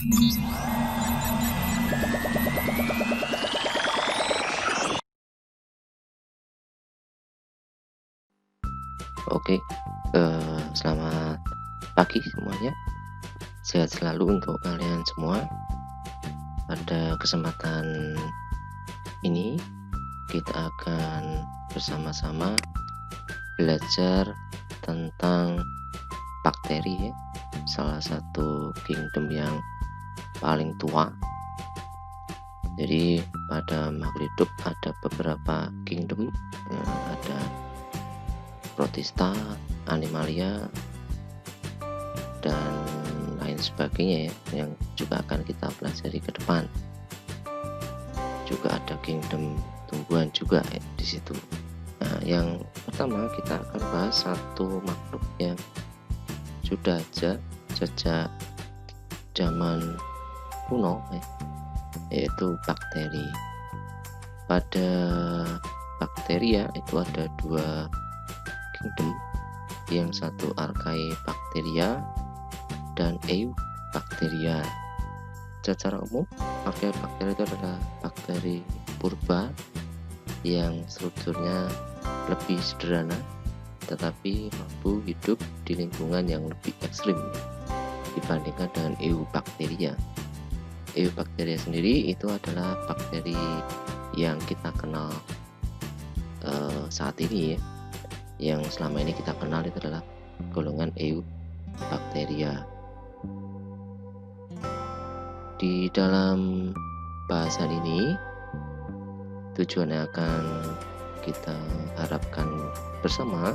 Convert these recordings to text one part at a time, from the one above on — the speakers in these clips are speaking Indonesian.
Oke, selamat pagi semuanya. Sehat selalu untuk kalian semua. Pada kesempatan ini kita akan bersama-sama belajar tentang bakteri ya, salah satu kingdom yang paling tua. Jadi pada makhluk hidup ada beberapa kingdom, ada protista, animalia, dan lain sebagainya ya, yang juga akan kita pelajari ke depan. Juga ada kingdom tumbuhan juga ya, di situ. Nah, yang pertama kita akan bahas satu makhluk yang sudah ada sejak zaman kuno ya, yaitu bakteri. Pada bakteria itu ada dua kingdom, yang satu Archaebacteria dan Eubacteria. Secara umum Archaebacteria itu adalah bakteri purba yang strukturnya lebih sederhana tetapi mampu hidup di lingkungan yang lebih ekstrim dibandingkan dengan Eubacteria. Eubacteria sendiri itu adalah bakteri yang kita kenal saat ini ya. Yang selama ini kita kenal itu adalah golongan Eubacteria. Di dalam bahasan ini tujuannya akan kita harapkan bersama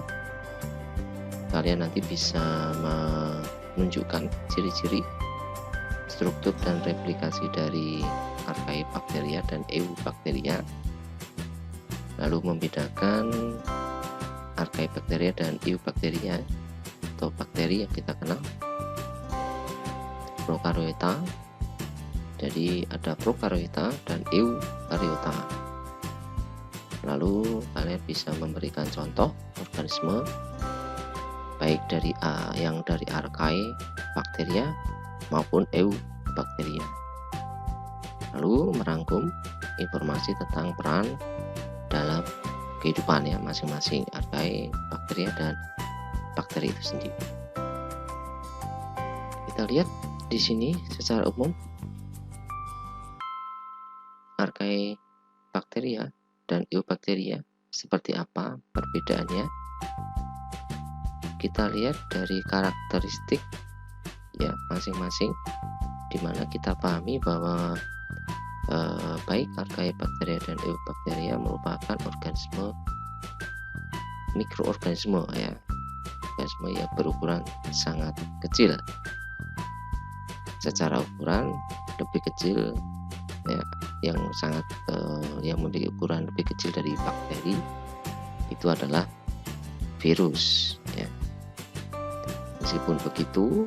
kalian nanti bisa menunjukkan ciri-ciri, struktur dan replikasi dari Archaebacteria dan Eubacteria, lalu membedakan Archaebacteria dan Eubacteria atau bakteri yang kita kenal prokariota. Jadi ada prokariota dan eukariota. Lalu kalian bisa memberikan contoh organisme baik dari yang dari Archaebacteria maupun Eubacteria. Lalu merangkum informasi tentang peran dalam kehidupan ya masing-masing Archaebacteria dan bakteri itu sendiri. Kita lihat di sini secara umum Archaebacteria dan Eubacteria seperti apa perbedaannya. Kita lihat dari karakteristik ya masing-masing, dimana kita pahami bahwa baik Archaebacteria dan Eubacteria merupakan organisme mikroorganisme ya, organisme yang berukuran sangat kecil. Secara ukuran lebih kecil ya, yang sangat yang memiliki ukuran lebih kecil dari bakteri itu adalah virus ya. Meskipun begitu,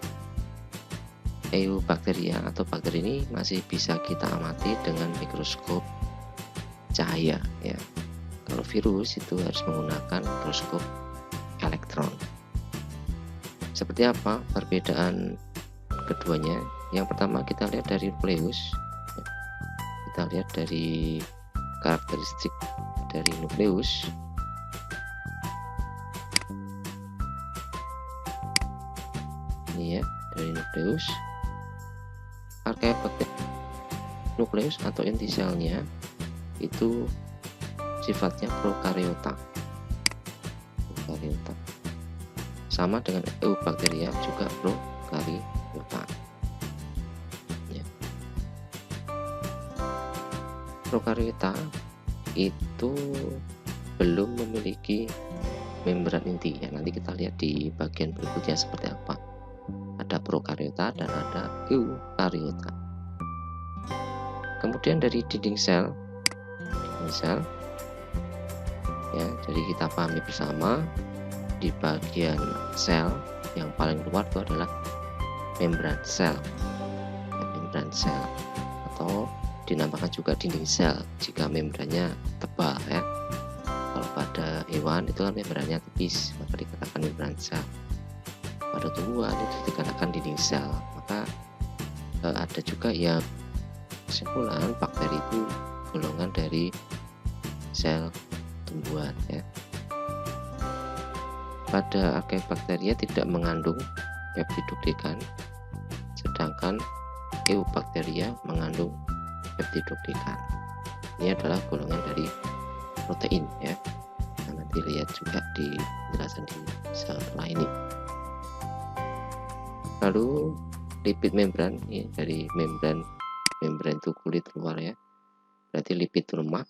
Eubacteria atau bakteri ini masih bisa kita amati dengan mikroskop cahaya ya. Kalau virus itu harus menggunakan mikroskop elektron. Seperti apa perbedaan keduanya? Yang pertama kita lihat dari nukleus. Kita lihat dari karakteristik dari nukleus. Ini ya, dari nukleus. Archaebacteria nukleus atau inti selnya itu sifatnya prokariota. Sama dengan Eubacteria juga prokariota. Ya. Prokariota itu belum memiliki membran inti ya. Nanti kita lihat di bagian berikutnya seperti apa. Ada prokariota dan ada eukariota. Kemudian dari dinding sel ya, jadi kita pahami bersama di bagian sel yang paling luar itu adalah membran sel atau dinamakan juga dinding sel jika membrannya tebal ya. Kalau pada hewan itu kan membrannya tipis, maka dikatakan membran sel. Pada tumbuhan itu dikatakan dinding sel. Maka ada juga yang kesimpulan bakteri itu golongan dari sel tumbuhan ya. Pada Archaebacteria tidak mengandung peptidoglikan, sedangkan Eubacteria mengandung peptidoglikan. Ini adalah golongan dari protein ya. Nah, nanti lihat juga di penjelasan di setelah ini. Lalu lipid membran ya, dari membran itu kulit luar ya, berarti lipid lemak,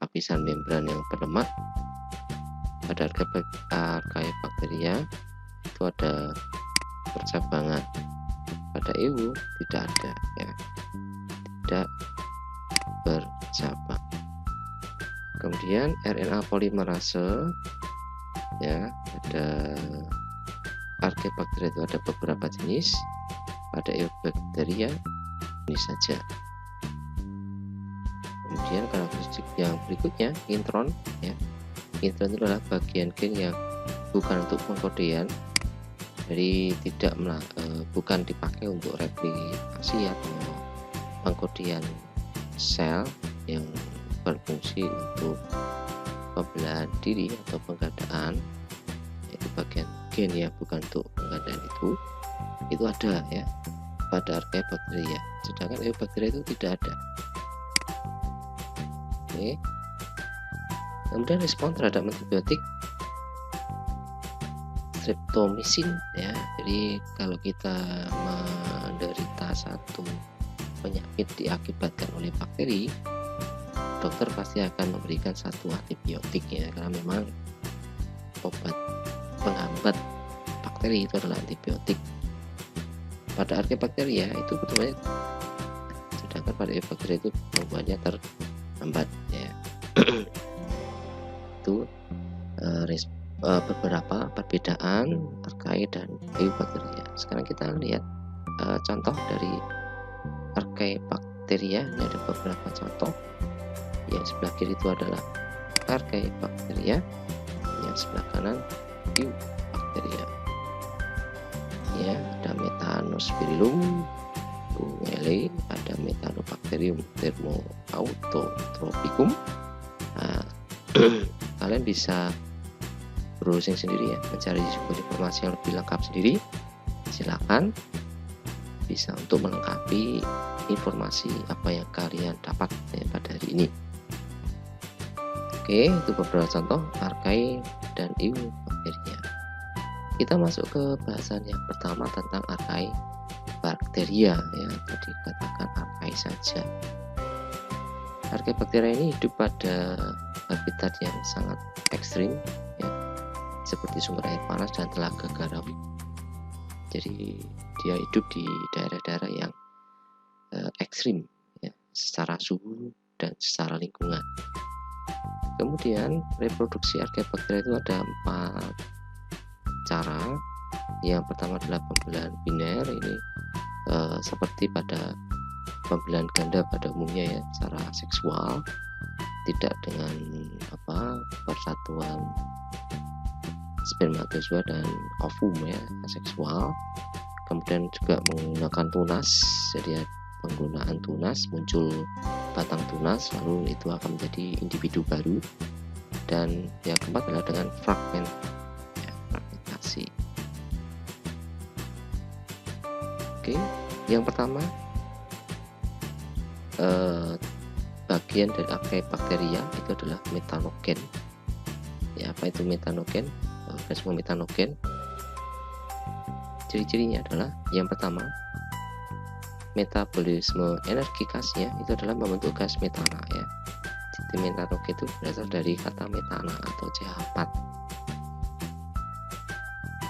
lapisan membran yang berlemak. Pada Archaebacteria itu ada percabangan, pada EU tidak ada ya, tidak bercabang. Kemudian RNA polimerase ya, ada Archaebacteria itu ada beberapa jenis, pada Eubacteria ini saja. Kemudian karakteristik yang berikutnya intron ya. Intron itu adalah bagian gen yang bukan untuk pengkodean, jadi bukan dipakai untuk replikasi atau pengkodean sel yang berfungsi untuk pembelahan diri atau penggandaan, yaitu bagian gen ya, bukan untuk penggandaan itu ada ya pada Archaebacteria, sedangkan Eubacteria itu tidak ada. Oke. Kemudian respon terhadap antibiotik streptomycin ya. Jadi kalau kita menderita satu penyakit diakibatkan oleh bakteri, dokter pasti akan memberikan satu antibiotik ya, karena memang obat penghambat bakteri itu adalah antibiotik. Pada Archaebacteria itu pertumbuhannya, sedangkan pada Eubacteria itu pertumbuhannya terhambat ya. Itu beberapa perbedaan terkait dan Eubacteria. Sekarang kita lihat contoh dari Archaebacteria. Ini ada beberapa contoh. Yang sebelah kiri itu adalah Archaebacteria, yang sebelah kanan Eubacteria. Ya, ada Methanospirillum bungele, ada Methanobacterium thermoautotropicum. Nah, kalian bisa browsing sendiri ya, mencari sumber informasi yang lebih lengkap sendiri. Silakan, bisa untuk melengkapi informasi apa yang kalian dapat ya, pada hari ini. Oke, itu beberapa contoh Archaea dan Eubacteria. Kita masuk ke bahasan yang pertama tentang Archaebacteria ya, tadi katakan Archaea saja. Archaebacteria ini hidup pada habitat yang sangat ekstrim ya, seperti sumber air panas dan telaga garam. Jadi dia hidup di daerah-daerah yang ekstrim ya, secara suhu dan secara lingkungan. Kemudian reproduksi Archaebacteria itu ada 4 cara. Yang pertama adalah pembelahan biner, ini seperti pada pembelahan ganda pada umumnya ya, secara seksual, tidak dengan persatuan spermatozoa dan ovum ya, seksual. Kemudian juga menggunakan tunas, jadi penggunaan tunas, muncul batang tunas, lalu itu akan menjadi individu baru. Dan yang keempat adalah dengan fragmentasi. Oke, yang pertama bagian dari Archaebacteria itu adalah metanogen. Ya, apa itu metanogen? Semua metanogen. Ciri-cirinya adalah yang pertama, metabolisme energi gasnya itu adalah membentuk gas metana ya. Jadi metanogen itu berasal dari kata metana atau CH4.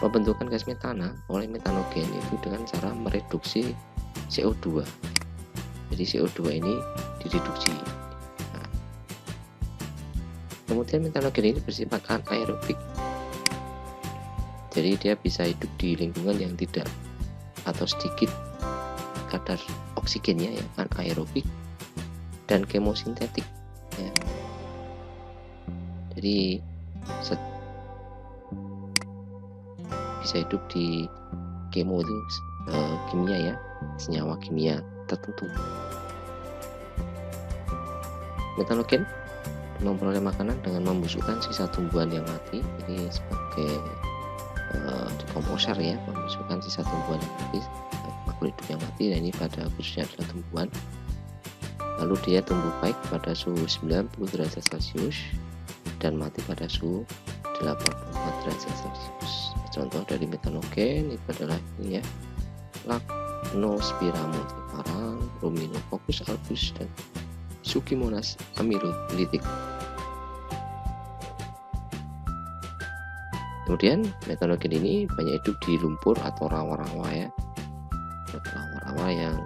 Pembentukan gas metana oleh metanogen itu dengan cara mereduksi CO2. Jadi CO2 ini direduksi. Nah, kemudian metanogen ini bersifat anaerobik. Jadi dia bisa hidup di lingkungan yang tidak atau sedikit kadar oksigennya ya, anaerobik, dan kemosintetik ya. Jadi bisa hidup di kemo itu kimia ya, senyawa kimia tertentu. Metanogen memperoleh makanan dengan membusukkan sisa tumbuhan yang mati, jadi sebagai dekomposer ya, membusukkan sisa tumbuhan yang mati, makhluk hidup yang mati. Nah, ini pada khususnya adalah tumbuhan. Lalu dia tumbuh baik pada suhu 90 derajat Celcius dan mati pada suhu 84 derajat Celcius. Contoh dari metanogen itu adalah ini ya, Lactospira multifara, Ruminococcus albus, dan Pseudomonas amylolytic. Kemudian metanogen ini banyak hidup di lumpur atau rawa-rawa ya, rawa-rawa yang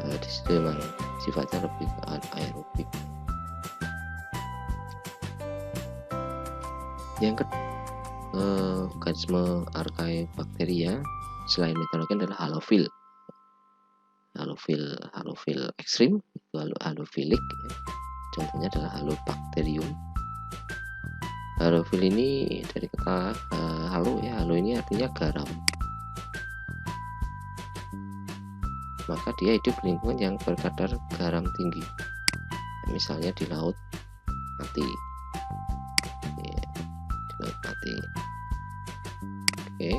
di situ memang sifatnya lebih ke aerobik. Yang organisme Archaebacteria selain metanogen adalah halofil. Halofil ekstrim itu halofilik ya. Contohnya adalah Halobacterium. Halofil ini dari kata halo ya, halo ini artinya garam. Maka dia hidup di lingkungan yang berkadar garam tinggi, misalnya di laut mati ya, di laut mati. Oke,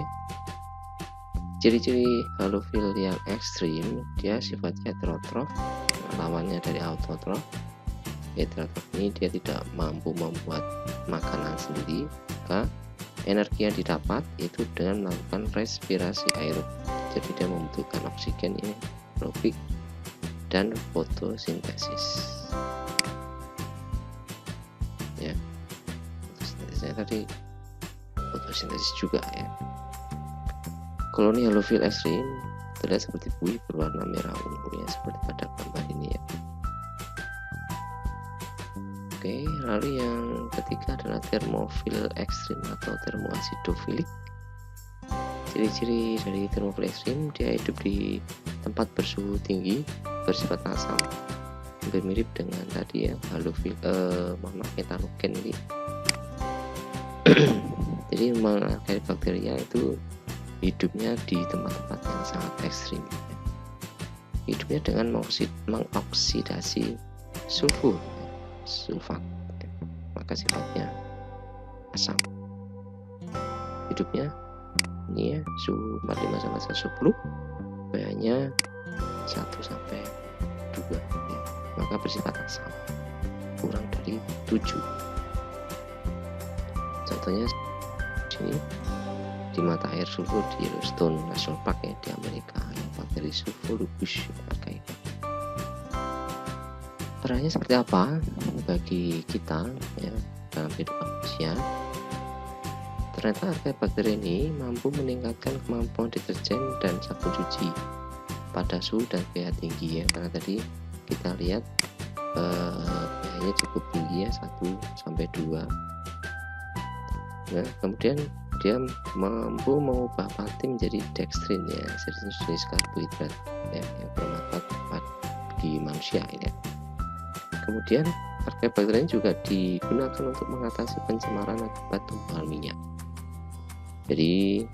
ciri-ciri halofil yang ekstrim, dia sifatnya heterotrof, lawannya dari autotrof. Heterotrof ini dia tidak mampu membuat makanan sendiri, maka energi yang didapat itu dengan melakukan respirasi aerob. Jadi dia membutuhkan oksigen ya, aerobik, dan fotosintesis. Ya, fotosintesisnya tadi fotosintesis juga ya. Koloni halofil ekstrim terlihat seperti buih berwarna merah ungu ya, seperti pada gambar ini ya. Oke, lalu yang ketiga adalah termofil ekstrim atau termoasidofilik. Ciri-ciri dari termofil ekstrim, dia hidup di tempat bersuhu tinggi, bersifat asam, hampir mirip dengan tadi ya halofil metanogen ini. Jadi memang Archaebacteria itu hidupnya di tempat-tempat yang sangat ekstrim. Hidupnya dengan mengoksidasi sulfat, maka sifatnya asam. Hidupnya ini ya, suhu 45 sampai 110, pH-nya 1 sampai 2 ya, maka bersifat asam, kurang dari 7. Contohnya sini di mata air sulfur di Yellowstone National Park ya, di Amerika, yang bakteri Sulfolubus archaea. Perannya seperti apa bagi kita ya dalam kehidupan manusia? Ternyata Archaebacteria ini mampu meningkatkan kemampuan deterjen dan sabun cuci pada suhu dan pH tinggi ya, karena tadi kita lihat pH-nya cukup tinggi ya, 1 sampai 2. Nah, kemudian dia mampu mengubah pati menjadi dextrin ya, jenis karbohidrat ya, yang bermanfaat bagi manusia ini ya. Kemudian Archaebacteria juga digunakan untuk mengatasi pencemaran akibat tumbuhan minyak. Jadi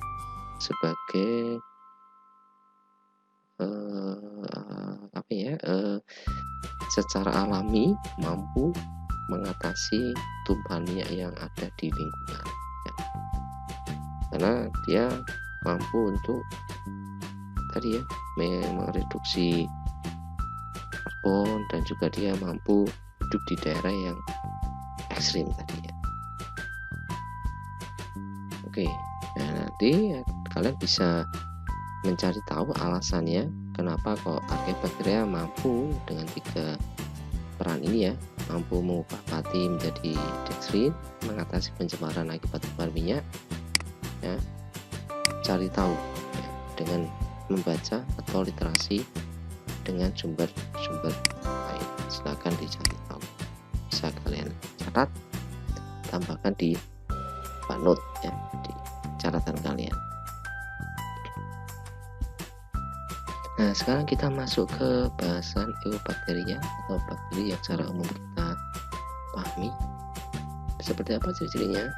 sebagai secara alami mampu mengatasi tumpahan minyak yang ada di lingkungan ya. Karena dia mampu untuk tadi ya mereduksi karbon, dan juga dia mampu hidup di daerah yang ekstrim tadi ya. Oke, nah nanti kalian bisa mencari tahu alasannya kenapa kok Archaebacteria mampu dengan 3 peran ini ya, mampu mengubah pati menjadi dextrin, mengatasi pencemaran akibat tumpahan minyak ya. Cari tahu ya, dengan membaca atau literasi dengan sumber-sumber lain. Silakan dicari tahu, bisa kalian catat, tambahkan di note ya, di catatan kalian. Nah, sekarang kita masuk ke bahasan Eubacteria atau bakteri yang secara umum kita pahami. Seperti apa ciri-cirinya?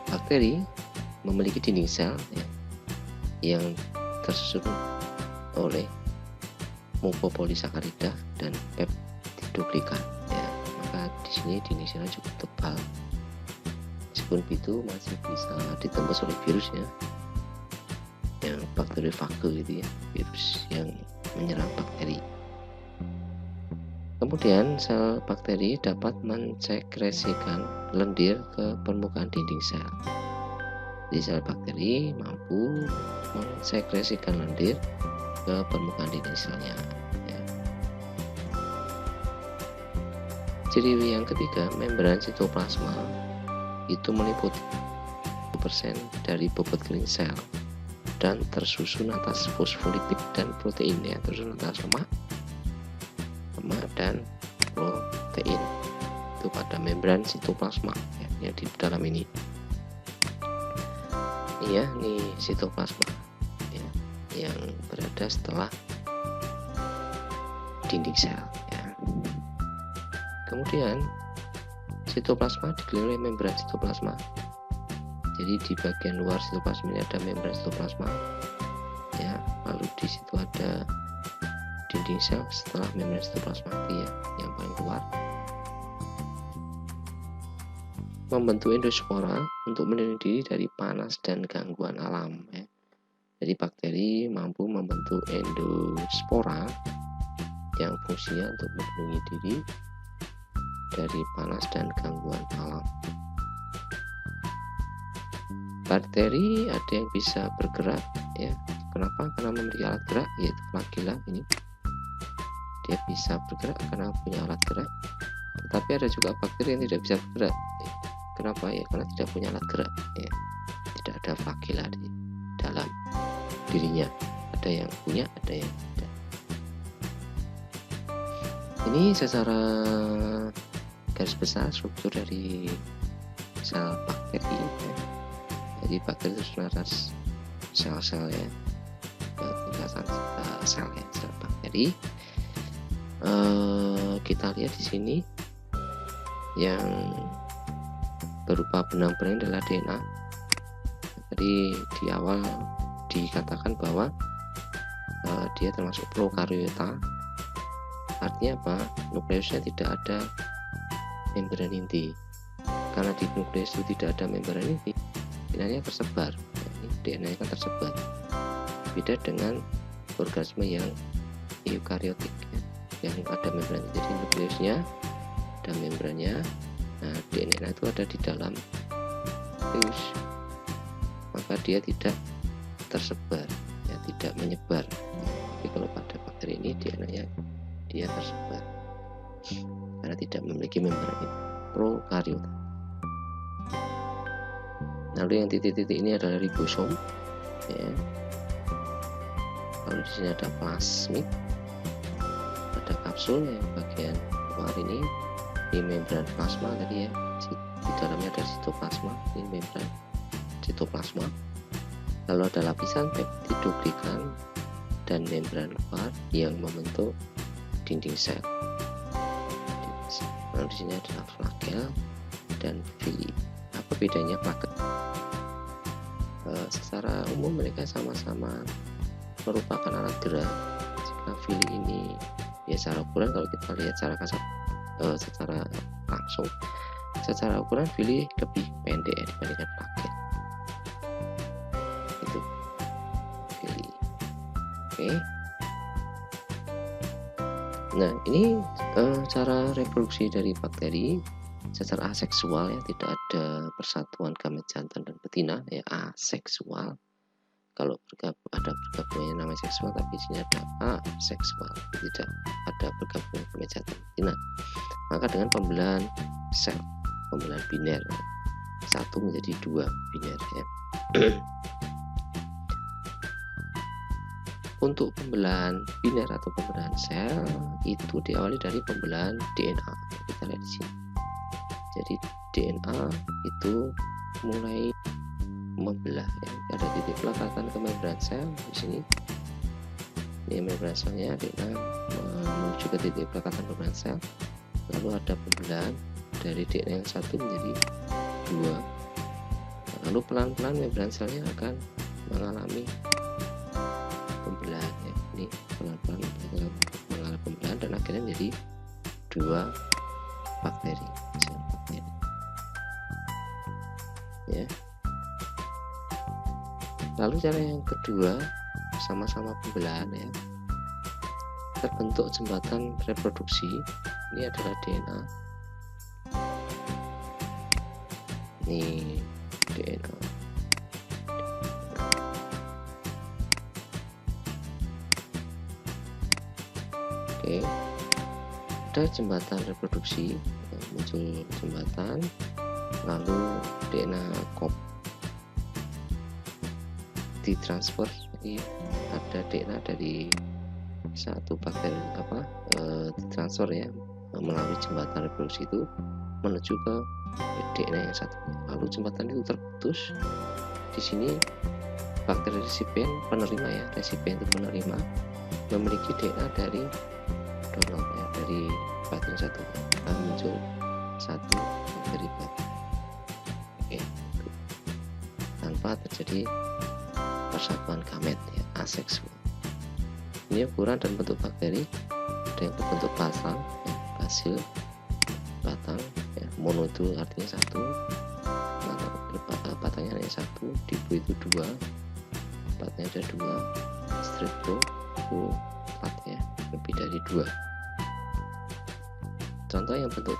Bakteri memiliki dinding sel ya, yang tersusun oleh mukopolisakarida dan peptidoglikan ya. Maka di sini dinding selnya cukup tebal. Meskipun itu masih bisa ditembus oleh virus ya, yang bakteriofage gitu ya, virus yang menyerang bakteri. Kemudian sel bakteri dapat mensekresikan lendir ke permukaan dinding sel. Jadi sel bakteri mampu mensekresikan lendir ke permukaan dinding selnya ya. Ciri yang ketiga, membran sitoplasma itu meliputi 1% dari bobot kering sel dan tersusun atas fosfolipid dan protein ya, tersusun atas lemak dan protein itu pada membran sitoplasma ya, yang di dalam ini ya, ini sitoplasma ya, yang berada setelah dinding sel ya. Kemudian sitoplasma dikelilingi oleh membran sitoplasma. Jadi di bagian luar sitoplasma ini ada membran sitoplasma ya, lalu di situ ada dinding sel setelah membran sitoplasma ya, yang paling luar, membentuk endospora untuk melindungi diri dari panas dan gangguan alam ya. Jadi bakteri mampu membentuk endospora yang fungsinya untuk melindungi diri dari panas dan gangguan alam. Bakteri ada yang bisa bergerak ya. Kenapa? Karena memiliki alat gerak, yaitu flagella ini. Dia bisa bergerak karena punya alat gerak. Tetapi ada juga bakteri yang tidak bisa bergerak. Kenapa? Ya karena tidak punya alat gerak ya. Tidak ada flagella di dalam dirinya. Ada yang punya, ada yang tidak. Ini secara garis besar struktur dari sel bakteri ya. Jadi bakteri itu atas sel-sel ya, tingkatan sel ya, sel bakteri. Kita lihat di sini yang berupa benang-benang adalah DNA. Tadi di awal dikatakan bahwa dia termasuk prokariota. Artinya apa? Nukleusnya tidak ada membran inti. Karena di nukleus itu tidak ada membran inti, DNA-nya tersebar. DNA-nya kan tersebar. Beda dengan organisme yang eukariotik ya, yang ada membran. Jadi nukleusnya ada membrannya. Nah, DNA itu ada di dalam nukleus. Maka dia tidak tersebar, ya, tidak menyebar. Tapi kalau pada bakteri ini DNA-nya dia tersebar karena tidak memiliki membran prokariota. Lalu yang titik-titik ini adalah ribosom ya. Lalu di sini ada plasmid, ada kapsul yang bagian luar ini membran plasma tadi ya. Di dalamnya ada sitoplasma, ini membran sitoplasma. Lalu ada lapisan peptidoglikan dan membran luar yang membentuk dinding sel. Lalu di sini adalah flagel dan villi. Apa bedanya flagel? Secara umum mereka sama-sama merupakan alat gerak. Jika villi ini ya secara ukuran, kalau kita lihat secara kasar secara langsung, secara ukuran villi lebih pendek ya, dibandingkan flagel. Itu villi. Oke. Nah, ini cara reproduksi dari bakteri secara aseksual ya, tidak ada persatuan gamet jantan dan betina ya, aseksual. Kalau ada bergabungnya namanya seksual, tapi di sini ada aseksual, tidak ada bergabung gamet jantan betina. Maka dengan pembelahan sel, pembelahan biner, satu menjadi dua biner ya. Untuk pembelahan biner atau pembelahan sel itu diawali dari pembelahan DNA. Kita lihat di sini. Jadi DNA itu mulai membelah ya. Ada titik pelekatan ke membran sel di sini. Ini membran selnya, DNA menuju ke titik pelekatan membran sel. Lalu ada pembelahan dari DNA yang satu menjadi dua Lalu pelan-pelan membran selnya akan mengalami pembelahan ya. Ini pelan-pelan mengalami pembelahan dan akhirnya menjadi 2 bakteri, sel bakteri. Ya. Lalu cara yang kedua, sama-sama pembelahan ya. Terbentuk jembatan reproduksi. Ini adalah DNA. Ini DNA. Oke. Ada jembatan reproduksi, muncul jembatan, lalu DNA COP ditransfer. Jadi ada DNA dari satu bakteri ditransfer ya melalui jembatan reproduksi itu menuju ke DNA yang satunya. Lalu jembatan itu terputus. Di sini bakteri resipien penerima ya, resipien itu penerima memiliki DNA dari donor ya, dari bakteri satu. Lalu muncul satu bakteri baru. Oke. Tanpa terjadi persatuan gamet ya, aseksual. Ini ukuran dan bentuk bakteri. Ada yang berbentuk pasang ya, basil, batang ya. Mono itu artinya satu, batangnya hanya satu, dipo itu 2, batangnya ada 2, strepto itu 4 ya, lebih dari 2. Contoh yang bentuk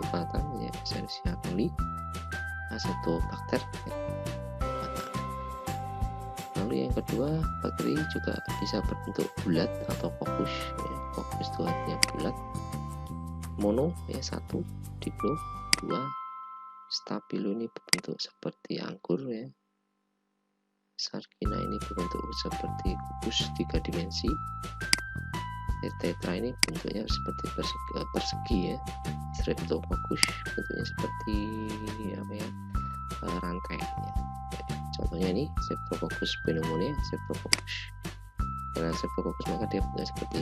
batang ya, Escherichia coli, Acetobacter ya, batang. Lalu yang kedua, bakteri juga bisa berbentuk bulat atau fokus ya. Fokus itu artinya bulat. Mono ya 1, diplo 2, stabilo ini berbentuk seperti anggur ya. Sargina ini berbentuk seperti kubus 3 dimensi. Tetra ini bentuknya seperti persegi ya. Streptococcus bentuknya seperti rantai ya. Contohnya ini Streptococcus pneumonia, Streptococcus. Karena Streptococcus maka dia bentuknya seperti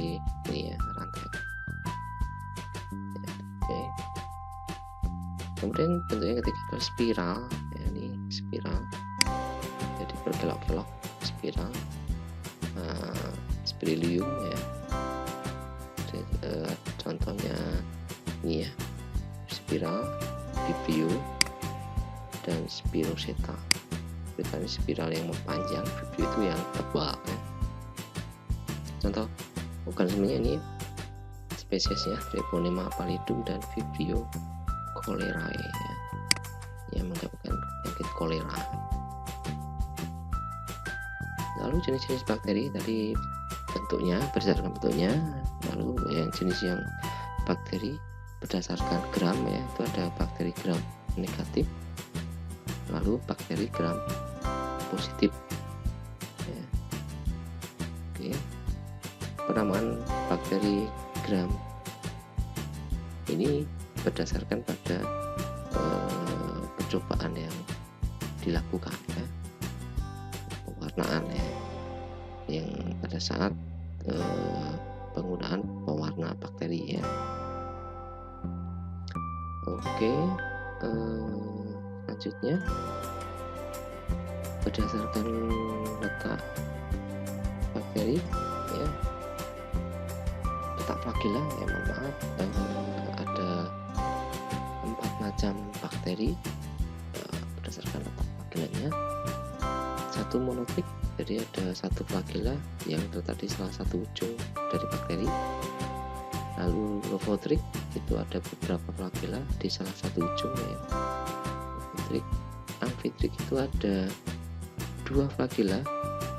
ini ya, rantai. Ya, oke. Kemudian bentuk yang ketiga adalah spiral ya, ini spiral. Jadi berkelok-kelok spiral. Spirilium ya. Contohnya ini ya, spiral, vibrio, dan spiroseta. Ini spiral yang memanjang, vibrio itu yang tebal ya. Contoh organismenya ini spesiesnya Treponema pallidum dan Vibrio cholerae ya, yang menyebabkan penyakit kolera. Lalu jenis-jenis bakteri tadi bentuknya berdasarkan bentuknya. Lalu yang jenis yang bakteri berdasarkan gram ya, itu ada bakteri gram negatif, lalu bakteri gram positif ya. Oke. Penamaan bakteri gram ini berdasarkan pada percobaan yang dilakukan ya, pewarnaan ya, yang pada saat penggunaan pewarna bakteri ya. Oke, selanjutnya berdasarkan letak bakteri ya, letak flagella ya, mohon maaf, ada 4 macam bakteri berdasarkan letak flagellanya. Satu monotrik, jadi ada satu flagella yang terletak di salah satu ujung dari bakteri. Lalu lopotrik, itu ada beberapa flagella di salah satu ujung ya. Amfitrik itu ada 2 flagella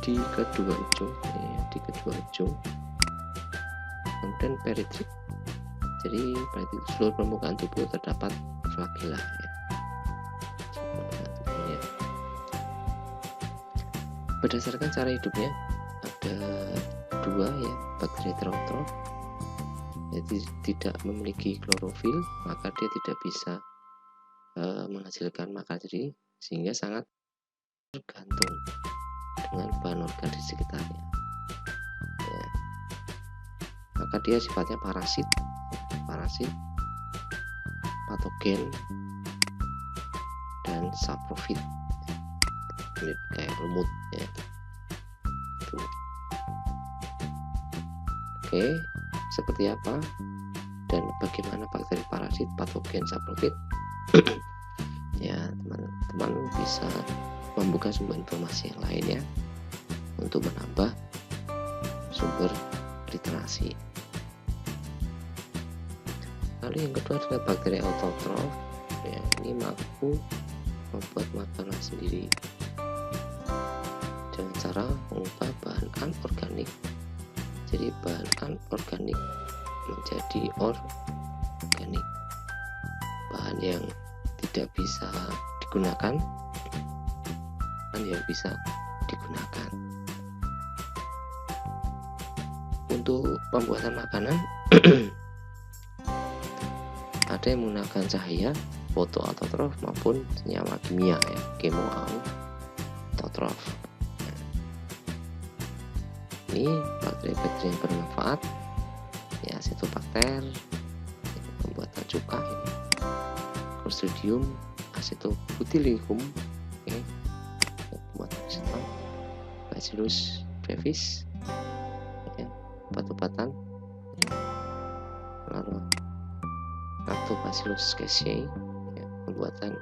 di kedua ujung ya, di kedua ujung. Kemudian peritrik, jadi pada seluruh permukaan tubuh terdapat flagella ya. Berdasarkan cara hidupnya ada 2 ya, bakteri heterotrof, jadi tidak memiliki klorofil, maka dia tidak bisa menghasilkan makanan sendiri, sehingga sangat tergantung dengan bahan organik di sekitarnya ya. Maka dia sifatnya parasit, patogen, dan saprofit. mirip kayak lumut ya. Tuh. Oke, seperti apa dan bagaimana bakteri parasit, patogen, saprofit? Ya, teman-teman bisa membuka sumber informasi yang lain ya untuk menambah sumber literasi. Lalu yang kedua adalah bakteri autotrof. Ya, ini mampu membuat makanan sendiri dengan cara mengubah bahan anorganik jadi bahan anorganik menjadi organik. Bahan yang tidak bisa digunakan bahan yang bisa digunakan. Untuk pembuatan makanan ada yang menggunakan cahaya fotoautotrof maupun senyawa kimia ya, kemoautotrof. Ini bakteri-bakteri yang bermanfaat ya, Acetobacter pembuatan cuka ini, Clostridium acetobutylicum okay, pembuatan aseton, Bacillus brevis ya, obat-obatan, lalu Lactobacillus casei ya, pembuatan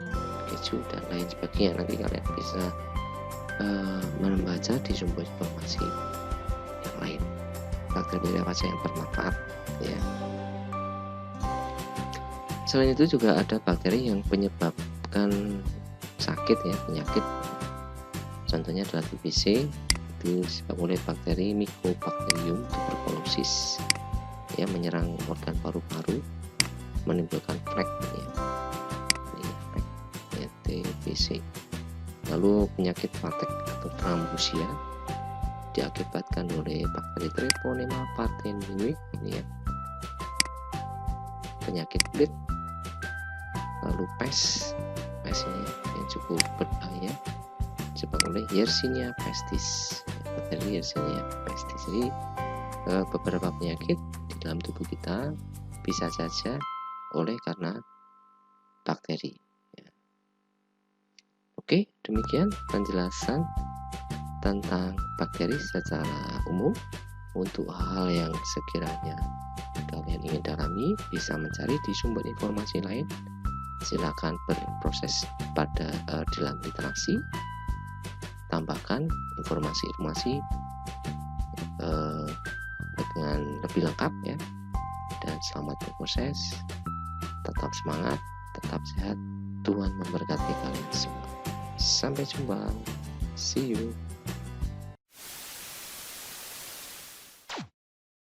keju dan lain sebagainya. Nanti kalian bisa membaca di sumber informasi yang lain bakteri apa saja yang bermanfaat ya. Selain itu juga ada bakteri yang menyebabkan sakit ya, penyakit. Contohnya adalah TBC, itu disebabkan oleh bakteri Mycobacterium tuberculosis ya, menyerang organ paru-paru, menimbulkan flek ya. Ini flek ya, TBC. Lalu penyakit Patek atau Frambusia diakibatkan oleh bakteri Treponema partheniae ini ya, penyakit kulit. Lalu pes ini yang cukup berbahaya disebabkan oleh Yersinia pestis, bakteri Yersinia pestis. Jadi beberapa penyakit di dalam tubuh kita bisa saja oleh karena bakteri ya. Oke, demikian penjelasan tentang bakteri secara umum. Untuk hal yang sekiranya kalian ingin dalami, bisa mencari di sumber informasi lain. Silakan berproses pada dalam literasi, tambahkan informasi-informasi dengan lebih lengkap ya. Dan selamat berproses, tetap semangat, tetap sehat. Tuhan memberkati kalian semua. Sampai jumpa, see you.